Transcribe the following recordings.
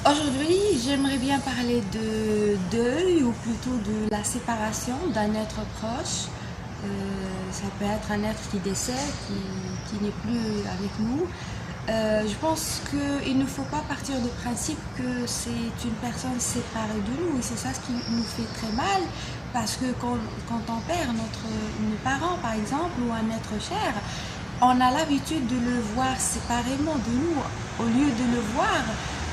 Aujourd'hui, j'aimerais bien parler de deuil ou plutôt de la séparation d'un être proche. Ça peut être un être qui décède, qui n'est plus avec nous. Je pense qu'il ne faut pas partir du principe que c'est une personne séparée de nous et c'est ça ce qui nous fait très mal parce que quand on perd nos parents par exemple ou un être cher, on a l'habitude de le voir séparément de nous au lieu de le voir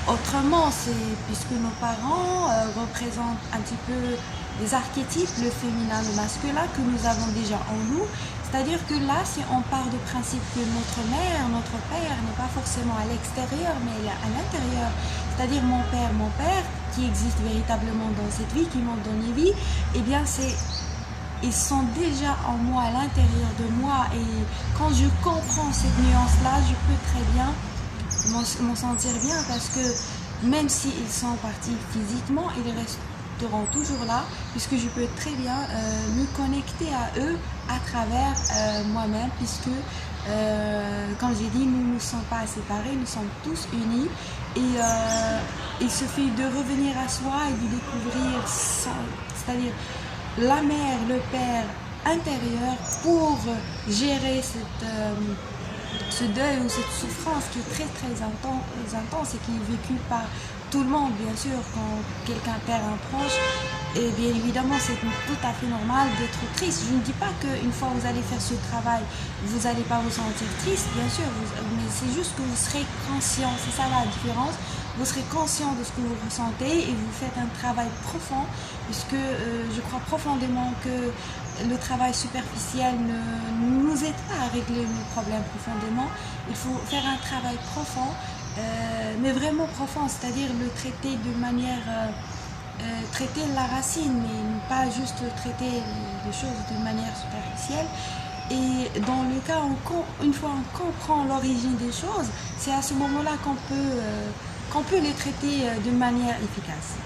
autrement, c'est puisque nos parents représentent un petit peu des archétypes, le féminin, le masculin que nous avons déjà en nous. C'est-à-dire que là, si on part du principe que notre mère, notre père n'est pas forcément à l'extérieur, mais à l'intérieur, c'est-à-dire mon père qui existe véritablement dans cette vie, qui monte dans les vies, eh bien ils sont déjà en moi, à l'intérieur de moi. Et quand je comprends cette nuance-là, je peux très bien m'en sentir bien parce que même s'ils sont partis physiquement, ils resteront toujours là puisque je peux très bien me connecter à eux à travers moi-même puisque comme j'ai dit, nous ne sommes pas séparés, nous sommes tous unis et il suffit de revenir à soi et de découvrir, c'est-à-dire la mère, le père intérieur pour gérer ce deuil ou cette souffrance qui est très intense et qui est vécue par tout le monde, bien sûr, quand quelqu'un perd un proche. Et bien évidemment, c'est tout à fait normal d'être triste. Je ne dis pas qu'une fois que vous allez faire ce travail, vous n'allez pas vous sentir triste, bien sûr, mais c'est juste que vous serez conscient, c'est ça la différence. Vous serez conscient de ce que vous ressentez et vous faites un travail profond, puisque je crois profondément que le travail superficiel ne nous aide pas à régler nos problèmes profondément. Il faut faire un travail profond, mais vraiment profond, c'est-à-dire le traiter de manière... traiter la racine, mais pas juste traiter les choses de manière superficielle. Et dans le cas où, une fois on comprend l'origine des choses, c'est à ce moment-là qu'on peut les traiter de manière efficace.